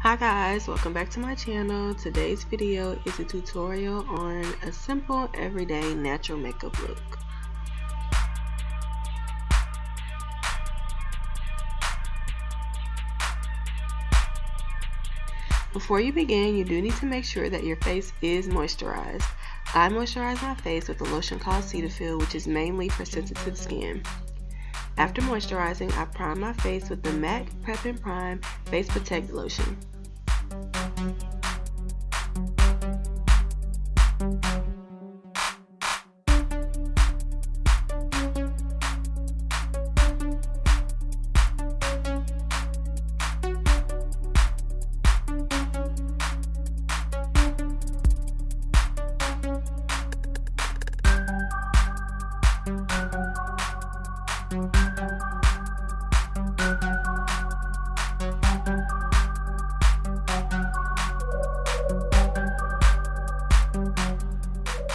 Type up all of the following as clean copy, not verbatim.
Hi guys, welcome back to my channel. Today's video is a tutorial on a simple everyday natural makeup look. Before you begin, you do need to make sure that your face is moisturized. I moisturize my face with a lotion called Cetaphil, which is mainly for sensitive skin. After moisturizing, I prime my face with the MAC Prep and Prime Face Protect Lotion.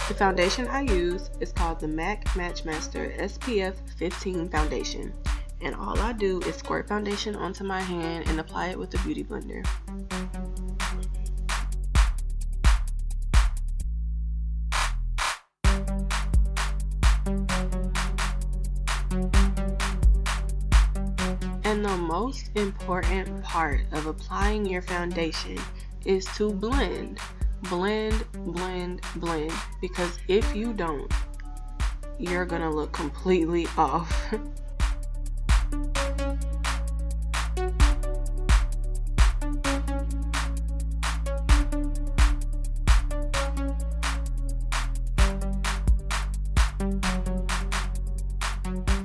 The foundation I use is called the MAC Matchmaster SPF 15 foundation, and all I do is squirt foundation onto my hand and apply it with a beauty blender. And the most important part of applying your foundation is to blend. Blend, blend, blend, because if you don't, you're gonna look completely off.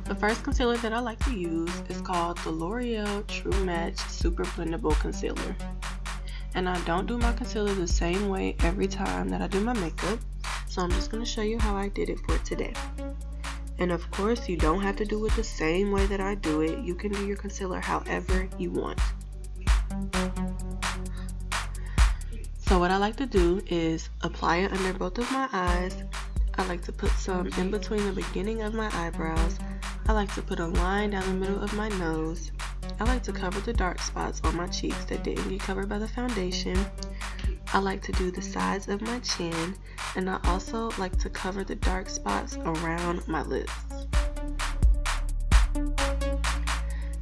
The first concealer that I like to use is called the L'Oreal True Match Super-blendable Concealer. And I don't do my concealer the same way every time that I do my makeup, so I'm just going to show you how I did it for today. And of course, you don't have to do it the same way that I do it. You can do your concealer however you want. So what I like to do is apply it under both of my eyes. I like to put some in between the beginning of my eyebrows. I like to put a line down the middle of my nose. I like to cover the dark spots on my cheeks that didn't get covered by the foundation. I like to do the sides of my chin, and I also like to cover the dark spots around my lips.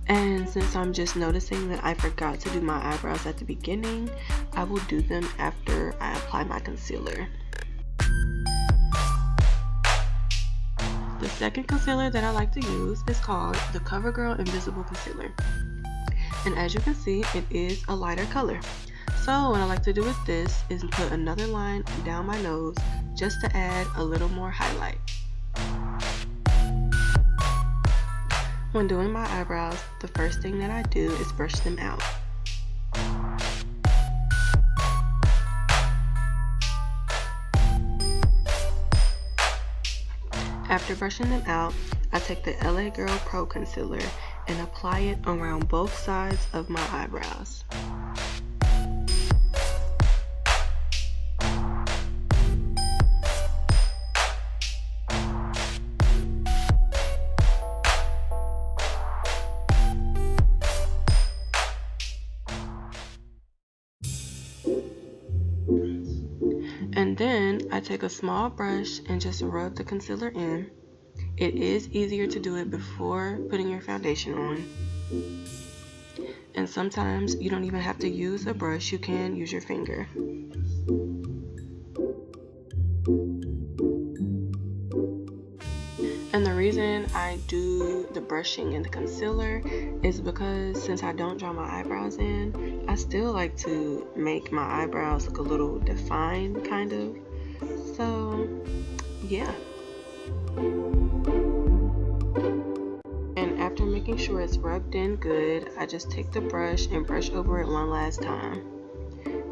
And since I'm just noticing that I forgot to do my eyebrows at the beginning, I will do them after I apply my concealer. The second concealer that I like to use is called the Covergirl Invisible Concealer. And as you can see, it is a lighter color. So what I like to do with this is put another line down my nose just to add a little more highlight. When doing my eyebrows, the first thing that I do is brush them out. After brushing them out, I take the LA Girl Pro Concealer and apply it around both sides of my eyebrows. And then I take a small brush and just rub the concealer in. It is easier to do it before putting your foundation on. And sometimes you don't even have to use a brush, you can use your finger. And the reason I do the brushing and the concealer is because since I don't draw my eyebrows in, I still like to make my eyebrows look a little defined, kind of. So, yeah. And after making sure it's rubbed in good, I just take the brush and brush over it one last time.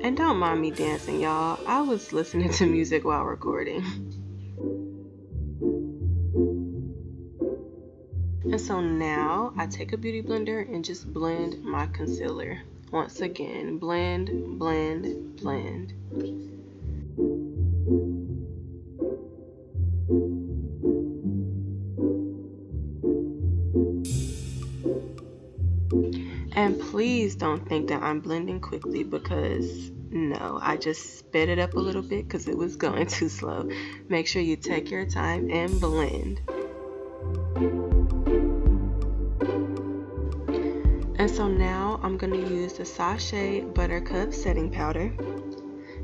And don't mind me dancing, y'all. I was listening to music while recording. And so now I take a beauty blender and just blend my concealer. Once again, blend, blend, blend. And please don't think that I'm blending quickly, because no, I just sped it up a little bit because it was going too slow. Make sure you take your time and blend. And so now I'm going to use the Sacha Buttercup setting powder.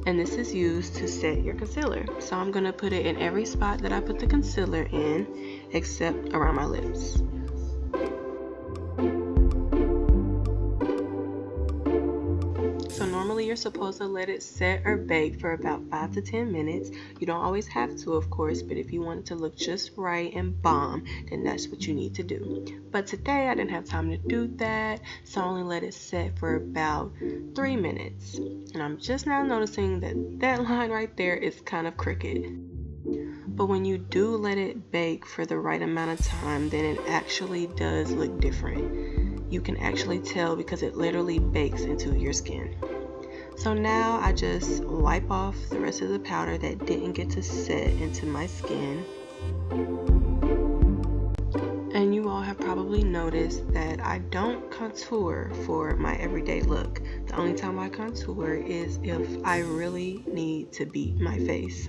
And this is used to set your concealer. So I'm going to put it in every spot that I put the concealer in, except around my lips. So normally you're supposed to let it set or bake for about 5 to 10 minutes. You don't always have to, of course, but if you want it to look just right and bomb, then that's what you need to do. But today I didn't have time to do that, so I only let it set for about 3 minutes. And I'm just now noticing that that line right there is kind of crooked. But when you do let it bake for the right amount of time, then it actually does look different. You can actually tell because it literally bakes into your skin. So now I just wipe off the rest of the powder that didn't get to set into my skin. And you all have probably noticed that I don't contour for my everyday look. The only time I contour is if I really need to beat my face.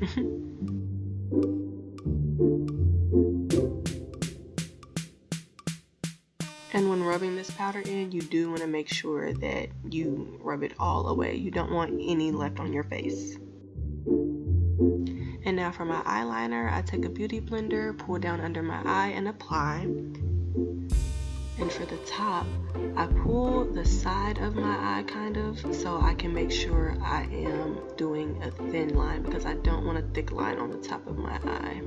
And when rubbing this powder in, you do want to make sure that you rub it all away. You don't want any left on your face. And now for my eyeliner, I take a beauty blender, pull down under my eye and apply. And for the top, I pull the side of my eye kind of, so I can make sure I am doing a thin line, because I don't want a thick line on the top of my eye.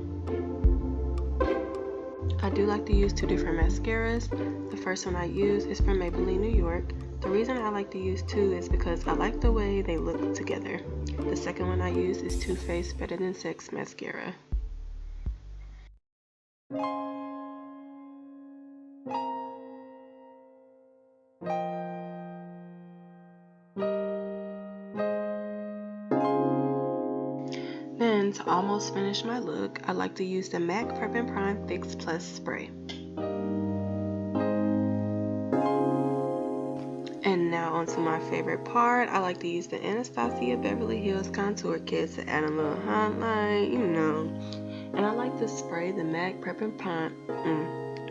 I do like to use 2 different mascaras. The first one I use is from Maybelline New York. The reason I like to use 2 is because I like the way they look together. The second one I use is Too Faced Better Than Sex mascara. Then, to almost finish my look, I like to use the MAC Prep and Prime Fix Plus spray. And now onto my favorite part. I like to use the Anastasia Beverly Hills Contour Kit to add a little highlight, you know. And I like to spray the MAC Prep and Prime.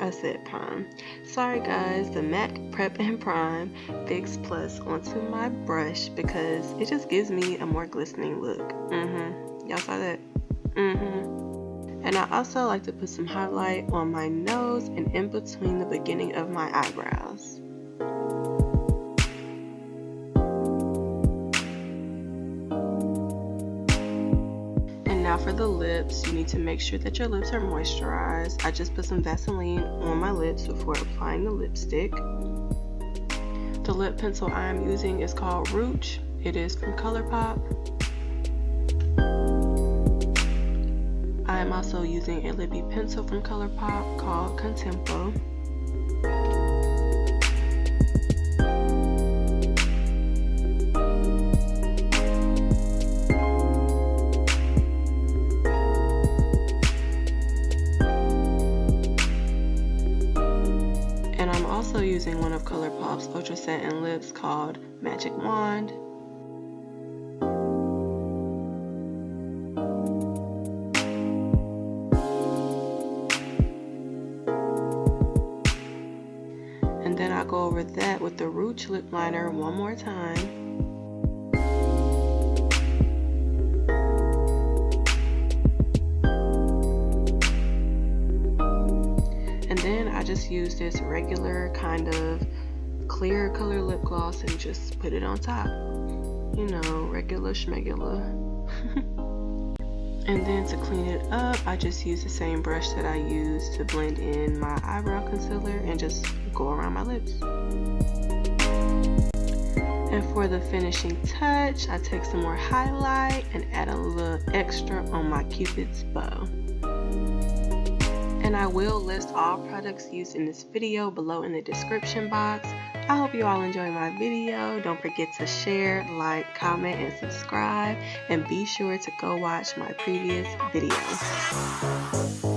I said Prime. Sorry guys, the MAC Prep and Prime Fix Plus onto my brush because it just gives me a more glistening look. Y'all saw that? And I also like to put some highlight on my nose and in between the beginning of my eyebrows. And now for the lips, you need to make sure that your lips are moisturized. I just put some Vaseline on my lips before applying the lipstick. The lip pencil I am using is called Rooch. It is from ColourPop. I am also using a Lippie pencil from ColourPop called Contempo. And I'm also using one of ColourPop's Ultra Satin lips called Magic Wand. And then I'll go over that with the Rooch lip liner one more time. And then I just use this regular kind of clear color lip gloss and just put it on top. You know, regular schmegular. And then to clean it up, I just use the same brush that I used to blend in my eyebrow concealer and just go around my lips. And for the finishing touch, I take some more highlight and add a little extra on my Cupid's bow. And I will list all products used in this video below in the description box. I hope you all enjoy my video. Don't forget to share, like, comment, and subscribe. And be sure to go watch my previous videos.